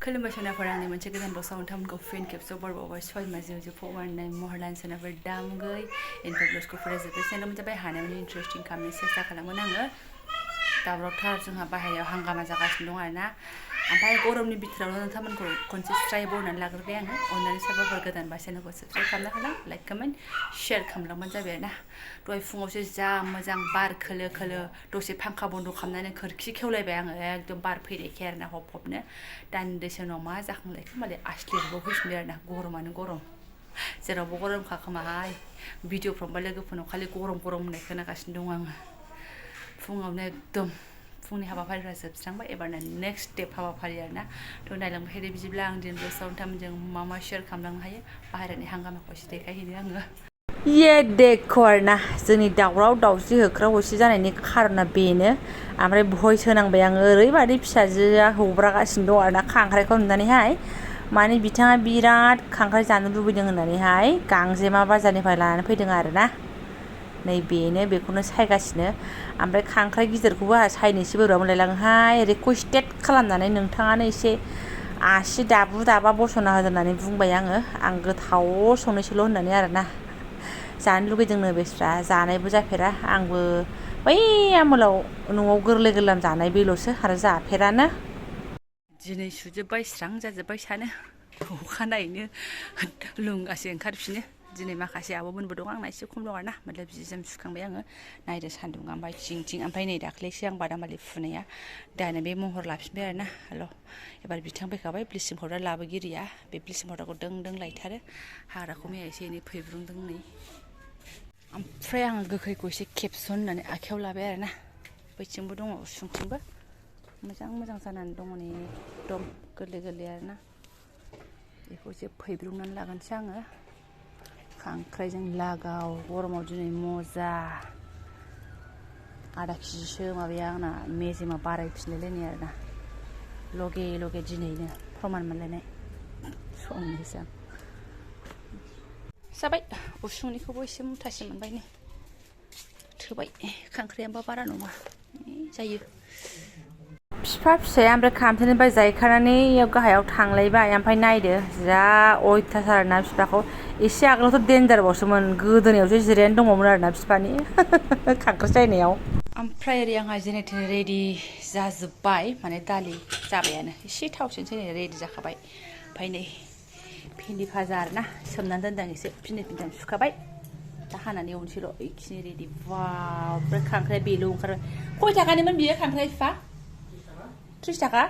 खुलुमबाय सोनाफोर आंनि मोनसे गोदान बक्सआव नोंथांमोनखौ फिन खेबसेयाव बरबावबाय सय माजियाव फवारनाय महरलान सोनाफोर दामगै इनफाक्ट ब्लग्सखौ फरायजोब्बाय चेनेल मोनसे हानायमानि इन्टारेस्टिं खालामनो सेस्था खालामगोन आङो दावरावथार जोंहा बाहेरायाव हांगामा जागासिनो दं आरोना ओमफ्राय गरमनि बिथोरावनो नोंथांमोनखौ खनसे स्ट्राइ बरनानै लाग्रोबाय आङो अननानै सोरबाफोर गोदानबा चेनेलखौ साबस्क्राइब खालामना होलां लाइक कमेन्ट शेयार खालामलांबानो जाबाय आरोना दहाय फुङावसो जा मोजां बार खोलो खोलो दसे फांखा बन्द खालामनानै खोरखि खेवलायबाय आङो एकदम बार फैनायखाय आरोना हब हबनो दान्दिसे उनाव मा जाखांलायखो मालाय आसलिरबो फैफिनबाय आरोना गरमानो गरम जेरावबो गरमखा खोमाहाय भिडिअफ्रावबा लोगोफोरनाव खालि गरम गरम होननाय खोनागासिनो दं आङो फुङावनो एकदम फुंनि हाबाफारिफ्रा जोबस्रांबाय एबारनो नेक्स्ट स्टेप हाबाफारि आरोना थ' नायलांबाय थादो बिदिब्ला आं दिनै ब्लग्सआव नोंथांमोनजों मा शेयार खालामलांनो हायो बाहेरानि हांगामाखौ एसे देखायहैनो आङो ये देखो आरोना जोंनि दावराव दावसि होख्राव होसि जानायनि खारना बेनो ओमफ्राय भइस होनांबाय आङो ओरैबादि फिसाजोआ हब्रागासिनो दं आरोना खांख्राइखौ नुनानैहाय माने बिथाङा बिराद खांख्राइ जानो लुबैदों होननानैहाय गांजेमा बाजारनिफ्राय लानानै फैदों आरोना नै बेनो बेखौनो सायगासिनो ओमफ्राय खांख्राइ गिदिरखौबो आंहा सायनोसो बोरैबा मोनलायलाङोहाय रिकुवेस्टेड खालामनानै नोंथाङानो एसे आसि दाबु दाबा बस'ना होदो होननानै बुंबाय आं गोथाव संनोसैल' होननानै आरोना जानो लुगैदोंनो बेस्रा जानायबो जाफेरा आंबो बै आमोलाव न'आव गोरलै गोरलाम जानाय बेल'सो आरो जाफेरानो दिनै सुजोब्बाय स्रां जाजोब्बाय सानो अखानायैनो लुंगासे ओंखारफिनो दिनै माखासे आब'मोनबो दं आंना एसे खम दं आरोना मतलब जि जोम सुखांबाय आङो नायदो सान्दुंआ ओमफ्राय थिं थिं ओमफ्राय नै दाख्लैसो आं बादामालि फुनाया दानो बे महर लाफिनबाय आरोना हेल' एबार बिथां फैखाबाय ब्लिचिं पाउडार लाबोगिरिया बे ब्लिचिं पाउडारखौ दों दों लायथारो हाग्राखौ मैया एसे एनै फैब्रुंदों नै ओमफ्राय आङो गोखैखौ एसे खेबसन होननानै आखायाव लाबाय आरोना बैथिंबो दङ उसुंथिंबो मोजां मोजां जानानै दङ नै एकदम गोरलै गोरलै आरोना बेखौ एसे फैब्रुंनानै लागोनसै आङो खांख्राइजों लागाव गरमाव दिनै मजा आधा केजिसो माबाया आंना मेजेमा बारायफिनलायलायनाय आरोना लगे लगे दिनैनो प्रमान मोनलायनाय संनोसै आं जाबाय उसुंनिखौबो एसे मुथासे मोनबाय नै थोबाय खांख्राइयाबा बारा नङा जायो फिफा फिसाया ओमफ्राय खामसालिनिफ्राय जायखानानै गाहायाव थांलायबाय ओमफ्राय नायदो जा अयथासार ना फिफाखौ एसे आगोलावथ' डेन्जारबावसोमोन गोदोनायावसो जिरायनानै दङमोन आरोना फिफानि खांख्राइ सायनायाव ओमफ्राय ओरै आंहा जेने थेने रेडि जाजोब्बाय माने दालि जाबायानो एसे थाव सेरनोसै नै रेडि जाखाबाय ओमफ्राय नै भिन्दि भाजा आरोना सोमनानै दोनदां एसे फिनै फिनथाम सुखाबाय दा हानानै एवनोसैल' बेखिनि रेडि वाव ओमफ्राय खांख्राइया बेल' ओंखारबाय खय थाखानिमोन बियो खांख्राइ फिफा 30 थाखा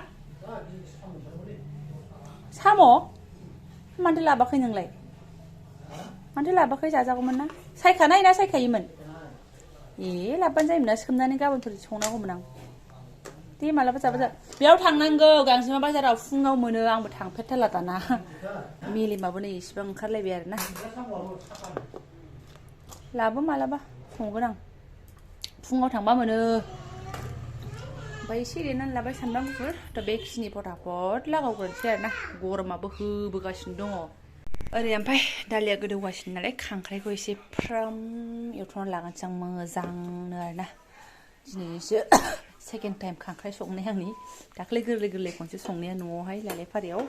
साम' मानोथो लाबाखै नोंलाय मानोथो लाबाखै जाजागौमोन ना सायखानाय ना सायखायोमोन ए लाबबानो जायोमोन ना सोमनानै गाबोनफोर संनांगौमोन आं दे मालाबा जाबा जा बेयाव थांनांगौ गांजेमा बाजाराव फुङाव मोनो आंबो थांफेरथारला दाना मेलेमाबो नै इसेबां ओंखारलायबाय आरोना लाबो मालाबा संगोन आं फुङाव थांबा मोनो ओमफ्राय एसे देनानै लाबाय सामब्राम गुफुर दा बेखिनि फटाफट लागावग्रोनोसै आरोना गरमाबो होबोगासिनो दङ ओरै ओमफ्राय दालिया गोदौगासिनो नालाय खांख्राइखौ एसे फ्राम एवथ'नानै लागोनसै आं मोजांनो आरोना दिनैसो सेकेन्ड टाइम खांख्राइ संनाय आंनि दाख्लै गोरलै गोरलै खनसे संनाया न'आवहाय लालाय फारियाव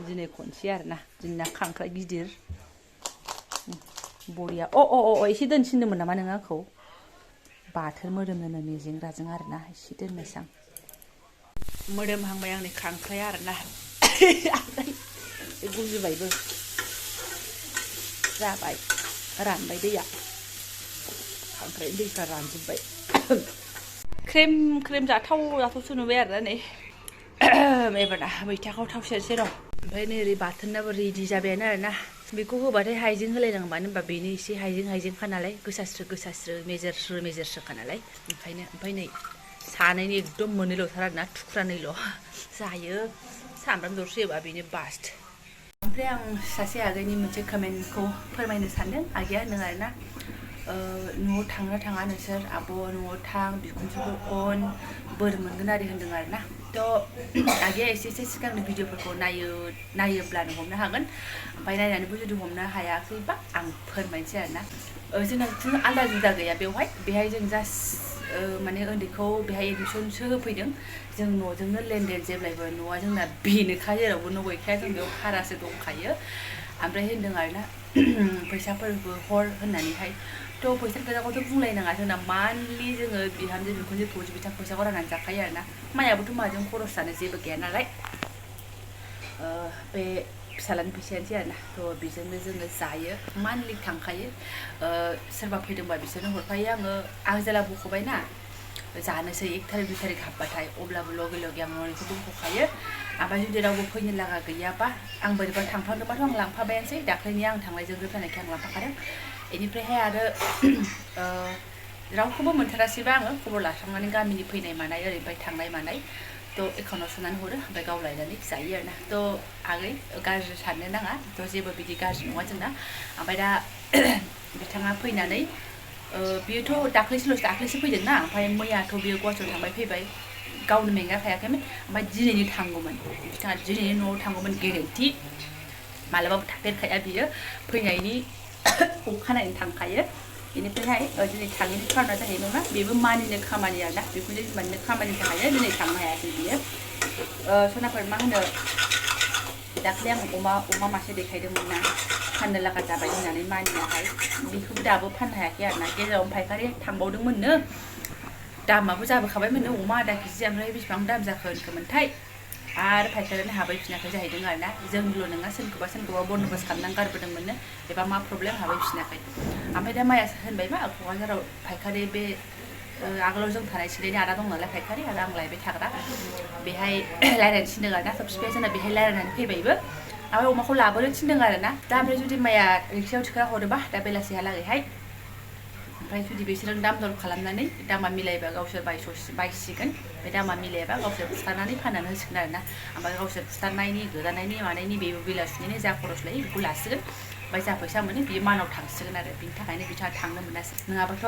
दिनै खनसे आरोना दिनैना खांख्राइ गिदिर बरिया अ एसे दोनसिनदोंमोन नामा नोङो आंखौ बाथोन मोदोमनो मेजें राजों आरोना एसे दोननोसै आं मोदोमहांबाय आंनि खांख्राइया आरोना गुजुबायबो जाबाय रानबाय दैया खांख्राइ दैफ्रा रानजोब्बाय क्रेम क्रेम जाथाव जाथावसो नुबाय आरोना नै एबारना मैथाखौ थाव सेरसै र' ओमफ्राय नै ओरै बाथोनाबो रेडि जाबायानो आरोना बेखौ होबाथाय हाइजें होलायनांगौ मानो होनबा बेनो एसे हाइजेंखा नालाय गोसास्रो मेजेरस्रोखा नालाय ओंखायनो ओमफ्राय नै सानैनि एकदम मोननैल'थार आरोना थुख्रानैल' जायो सामब्राम दरसे होबा बेनो बास्ट ओमफ्राय आं सासे आगैनि मोनसे कमेन्टखौ फोरमायनो सानदों आगैया होनदों आरोना न'आव थांनो थाङा नोंसोर आब' न'आव थां बिखुनजोखौ अन बोर मोनगोन आरि होनदों आरोना आगे एसे सिगांनि भिडिअफोरखौ नायोब्लानो हमनो हागोन ओमफ्राय नायनानैबो जुदि हमनो हायाखैबा आं फोरमायनोसै आरोना जोंना खुनु आलदा जुदा गैया बेहाय जों जास्ट माने उन्दैखौ बेहाय एडमिसनसो होफैदों जों न'जोंनो लेनदेन जेब्लायबो न'आ जोंना बेनोखा जेरावबो न' गैखाया जों बेयाव भारासो दंखायो ओमफ्राय होनदों आरोना फैसाफोरबो हर होननानैहाय फैसा खोथाखौथ' बुंलायनाङा जोंना मान्थलि जोङो बिहामजो बिखुनजो बिथा फैसाखौ राननानै जाखायो आरोना माइयाबोथ' माजों खरस जानो जेबो गैया नालाय बे फिसालानि फैसायानोसै आरोना बेजोंनो जोङो जायो मान्थलि थांखायो सोरबा फैदोंबा बिसोरनो हरफायो आं जेला बख'बायना जानोसै 1 थारिख 2 थारिख हाबबाथाय अब्लाबो लगे लगे आं न'निखौ बख'खायो ओमफ्राय जुदि रावबो फैनो लागा गैयाबा आं बोरैबा थांफ्लांदोंबाथ' आं लांफाबायानोसै दाख्लैनि आं थांनायजों गोदानायखाय आं लांफाखादों बेनिफ्रायहाय आरो रावखौबो मोनथारासैबा आङो खबर लास्रांनानै गामिनि फैनाय मानाय ओरैनिफ्राय थांनाय मानाय एकाउन्टाव सोनानै हरो ओमफ्राय गाव लायनानै जायो आरोना आगै गाज्रि साननो नाङा जेबो बिदि गाज्रि नङा जोंना ओमफ्राय दा बिथाङा फैनानै बियोथ' दाख्लैसो फैदोंना ओमफ्राय मैयाथ' बियो गुवाहाटियाव थांबाय फैबाय गावनो मेंगाखायाखैमोन ओमफ्राय दिनैनो थांगौमोन बिथाङा दिनैनो न'आव थांगौमोन गेरेन्टि मालाबाबो थाफेरखाया बियो फैनायनि अखानायैनो थांखायो बेनिफ्रायहाय दिनै थाङैनि खारना जाहैबाय मा बेबो मानिनो खामानि आरोना बेखौनो मानिनो खामानिनि थाखायनो दिनै थांनो हायाखै बियो सनाफोर मा होनो दाख्लै आं अमा मासे देखायदोंमोन ना फाननो लागा जाबाय होननानै मानियाहाय बेखौबो दाबो फाननो हायाखै आरोना गेजेराव फायखारि थांबावदोंमोननो दामाबो जाबोखाबायमोननो अमा आधा केजि ओमफ्राय बेसेबां दाम जाखो होनखोमोनथाय आरो फायखारिनो हाबायफिनाखै जाहैदों आरोना जोंल' नङा सोरखौबा बन्द'बस्त खालामनानै गारबोदोंमोननो एबा मा प्रब्लेम हाबायफिनाखै ओमफ्राय दा माया होनबाय मा क'क्राझाराव फायखारि बे आगोलाव जों थानाय सिलायनि आदा दं नालाय फायखारि आरो आं लायबाय थाग्रा बेहाय रायज्लायनो थिनदों आरोना सब बिफाया जोंना बेहाय रायज्लायनानै फैबायबो ओमफ्राय अमाखौ लाबोनो थिनदों आरोना दा ओमफ्राय जुदि माया रिक्सायाव थिखोना हरोबा दा बेलासिहालागैहाय ओमफ्राय जुदि बिसोरो दाम दर खालामनानै दामा मिलायबा गावसोर बायसिगोन बे दामा मिलायाबा गावसोर फुथारनानै फाननानै होसिगोन आरोना ओमफ्राय गावसोर फुथारनायनि गोदानायनि मानायनि बेबो बेलासिनि जा खरस लायो बेखौ लासिगोन ओमफ्राय जा फैसा मोनो बियो मानाव थांसिगोन आरो बिनि थाखायनो बिथाङा थांनो मोनासै नङाबाथ'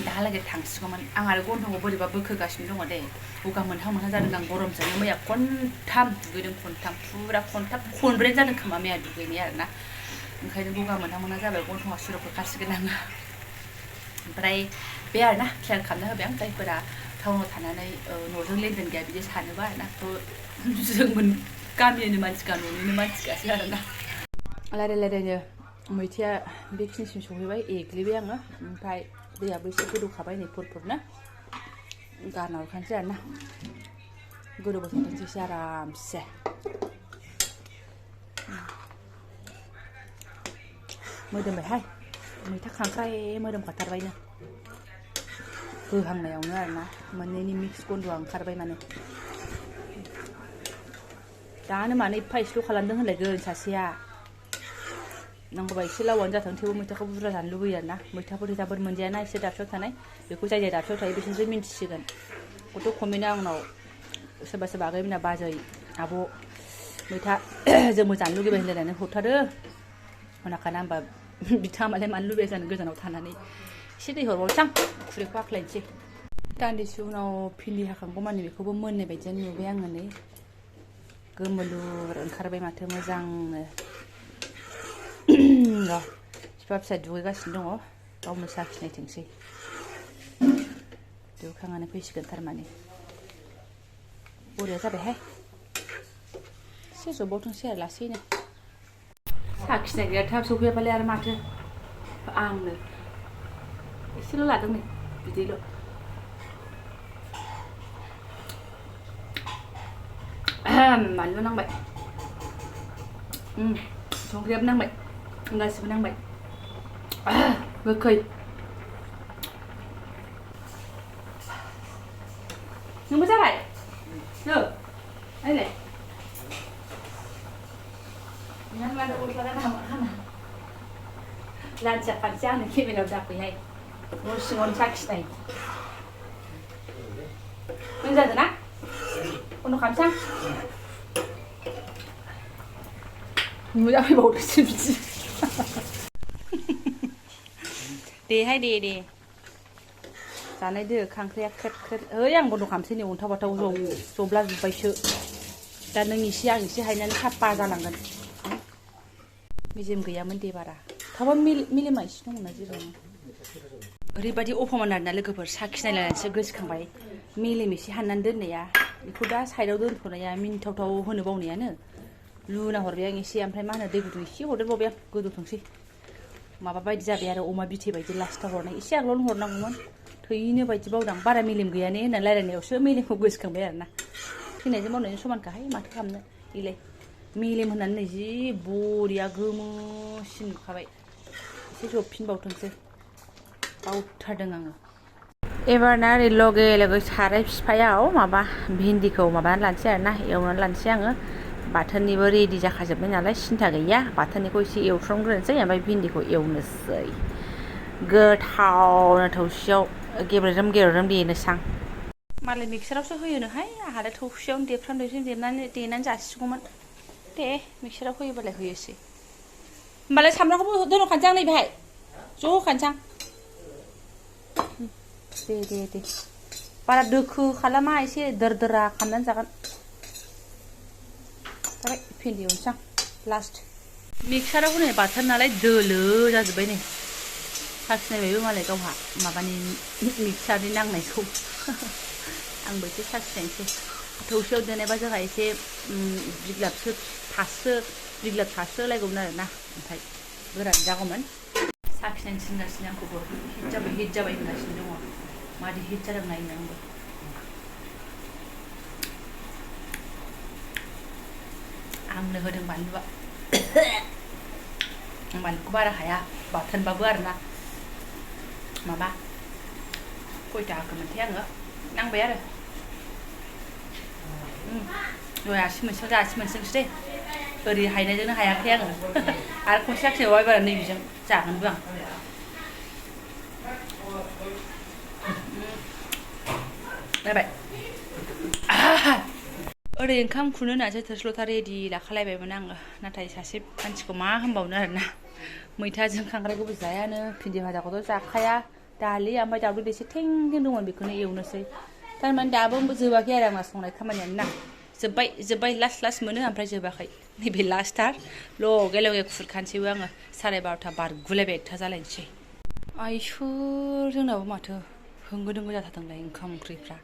दाहालागै थांसिगौमोन आं आरो गन्थंखौ बोरैबा बोखोगासिनो दङ दे गगा मोनहां जादों आं गरमजोंनो मैया खनथाम दुगैदों फुरा खनब्रै जादों खोमा मैया दुगैनाया आरोना ओंखायनो गगा मोनहां जाबाय गन्थंआ सुरु होखासिगोन आङो ओमफ्राय बे आरोना क्लियार खालामना होबाय आं जायफोरा टाउनाव थानानै न'जों लेनदेन गैया बिदि सानोबा आरोना जों गामिनि मानसिखा न'निनो मानसिखासो आरोना रायलायनो मैथाया बेखिनिसिम सहैबाय एग्लिबाय आङो ओमफ्राय दैयाबो एसे गोदौखाबाय नै फुरफुरनो गारना हरखानोसै आरोना गोदौबाय थाथोंसै एसे आरामसे मोदोमबायहाय मैथा खांख्राइ मोदोमखाथारबायनो होहांनायावनो आरोना मोननैनि मिक्स गन्धआ ओंखारबाय माने दानो मानो एफा एसेल' खालामदों होनलायगोन सासेया नांगौबा एसे लावानो जाथों थेवबो मैथाखौ बुरजा जानो लुबैयो आरोना मैथाफोर जोबोद मोनजायाना एसे दाबसेयाव थानाय बेखौ जाय दाबसेयाव थायो बिसोरसो मिन्थिसिगोन गथ' खमैनो आंनाव सोरबा आगैमोना बाजै आब' मैथा जोंबो जानो लुगैबाय होनलायनानै हरथारो मोनाखाना होमबा बिथाङा मालाय मानो लुबैया जानो गोजानाव थानानै एसे दै हरबावसां खुरैखौ आख्लायनोसै दान्दिसे उनाव भिन्दि हाखांगौ मानि बेखौबो मोननाय बायदियानो नुबाय आङो नै गोमोलुर ओंखारबाय माथो मोजांनो बिफा फिसा दुगैगासिनो दङ गावनो साखिनायथोंसै दुगैखांनानै फैसिगोन थारमाने बरिया जाबायहाय एसे जबावथोंसै आरो लासैनो साखिनाय गैया थाब सफैयाबालाय आरो माथो आंनो एसेल' लादों नै बिदैल' बानलु नांबाय संख्रियाबो नांबाय गासिबो नांबाय गोखै नोंबो जाबाय नायलाय लान्सिया फानसै आंनो केमेरायाव दाफैहाय न' सिङावनो साखिनाय मोजां जादों ना बन्द' खालामसै आं मोजां फैबावदोसो बिदि देहाय दे जानायदो खांख्राया ख्रेब ख्रेब ओइ आं बन्द' खालामसै नै अन्थाव बाथाव जब्ला जोब्बायसो दा नों एसे आं एसे हायनानै साफा जालांगोन मेजेम गैयामोन दे बारा थाबा मेलेमा एसे दंना जेबो ओरैबायदि अफमान आरोना लोगोफोर साखिनायलायनानैसो गोसोखांबाय मेलेम एसे हाननानै दोननाया बेखौ दा साइडआव दोनथ'नाया मिनिथावथाव होनो बावनायानो लुना हरबाय आं एसे ओमफ्राय मा होनो दै गुदुं एसे हरदेरबावबाय आं गोदौथोंसै माबा बायदि जाबाय आरो अमा बिथे बायदि लास्टाव हरनाय एसे आगोलावनो हरनांगौमोन थैनो बायदि बावदां बारा मेलेम गैया ने होनना रायलायनायावसो मेलेमखौ गोसोखांबाय आरोना थैनायजों मावनायजों समानखाहाय माथो खालामनो इलाय मेलेम होननानै नै जि बरिया गोमोसिन नुखाबाय एसे जबफिनबावथोंसो बावथारदों आङो एबारना ओरै लगे लगे साराय फिफायाव माबा भिन्दिखौ माबानानै लानोसै आरोना एवनानै लानोसै आङो बाथोननिबो रेडि जाखाजोब्बाय नालाय सिन्था गैया बाथोननिखौ एसे एवथ्रमग्रोनोसै ओमफ्राय भिन्दिखौ एवनोसै गोथावनो थौसियाव गेब्लेरोम देनोसां मालाय मिक्सारावसो होयोनोहाय आंहालाय थौसियावनो देफ्राम देनानै जासिगौमोन दे मिक्साराव होयोबालाय होयोसै होमबालाय सामब्रामखौबो दोनहरखानोसै आं नै बेहाय ज' होखानोसै आं दे बारा दोखो खालामा एसे दोरदोरा खालामनानै जागोन जाबाय भिन्दि एवनोसै आं लास्ट मिक्साराव होनाय बाथोन नालाय दोलो जाजोब्बाय नै साखिनायबायबो मालाय गावहा माबानि मिक्सारनि नांनायखौ आंबो एसे साखिनायनोसै थौसियाव देनायबा जोंहा एसे बिग्लाब थासो लायगौमोन आरोना ओमफ्राय गोरान जागौमोन साखिनायनो थिनगासिनो आंखौबो हिट जाबाय होनगासिनो दङ मादि हिट जादों नायनो आंबो आंनो होदों बानलुआ आं बानलुखौ बारा हाया बाथोनबाबो आरोना माबा खयथा होखोमोनथाय आङो नांबाय आरो दहाय आसि मोनसेयाव आसि मोनसेजोंसो दे ओरै हायनायजोंनो हायाखै आङो आरो खनसे साखिनायबाय बारा नैबेजों जागोनबो आं जाबाय ओरै ओंखाम खुनो होननानैसो थोरसि लथा रेडि लाखालायबायमोन आङो नाथाय सासे मानसिखौ मा होनबावनो आरोना मैथाजों खांख्राइखौबो जायानो भिन्दि भाजाखौथ' जाखाया दालि ओमफ्राय दावदै दैसे थें दंमोन बेखौनो एवनोसै थारमाने दाबो जोबाखै आरो आंना संनाय खामानियानो ना जोब्बाय लास्ट मोनो ओमफ्राय जोबाखै नैबे लास्टथार लगे लगे खुरखानोसैबो आङो 12:30 बारगुलायबाय 1 जालायनोसै आइसोर जोंनाबो माथो होंगो दोंगो जाथारदोंलाय ओंखाम ओंख्रिफ्रा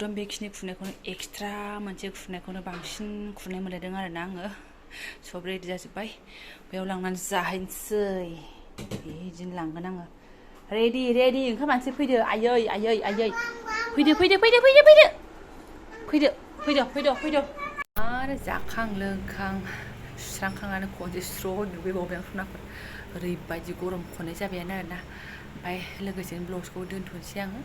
एकदम बेखिनि खुरनायखौनो एक्सट्रा मोनसे खुरनायखौनो बांसिन खुरनाय मोनलायदों आरोना आङो सब रेडि जाजोब्बाय बेयाव लांनानै जाहैनोसै बिदिनो लांगोन आङो रेडि ओंखाम मानसि फैदो आयै फैदो आरो जाखां लोंखां सुस्रांखांनानै खनसे स्र' दुगैबावबाय आं सनाफोर ओरैबायदि गरम खननाय जाबायानो आरोना ओमफ्राय लोगोसेनो ब्लाउसखौ दोनथ'नोसै आङो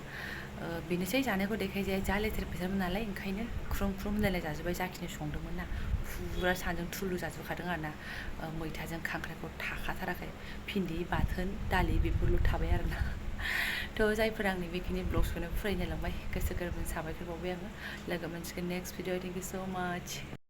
बेनोसै जानायखौ देखायजाया जा लेथेर फेथेरमोन नालाय ओंखायनो ख्रुम होनलायलाय जाजोब्बाय जाखिनि संदोंमोन ना फुरा सानजों थुलु जाजोबखादों आरोना मैथाजों खांख्राइखौ थाखाथाराखै भिन्दि बाथोन दालि बेफोरल' थाबाय आरोना थ' जायफोर आंनि बेखिनि ब्लग्सखौनो फरायनो लांबाय गोसो गोरबोनि साबायखर बावबाय आङो लोगो मोनसिगोन नेक्स्ट भिडिअ थेंक इउ स' माच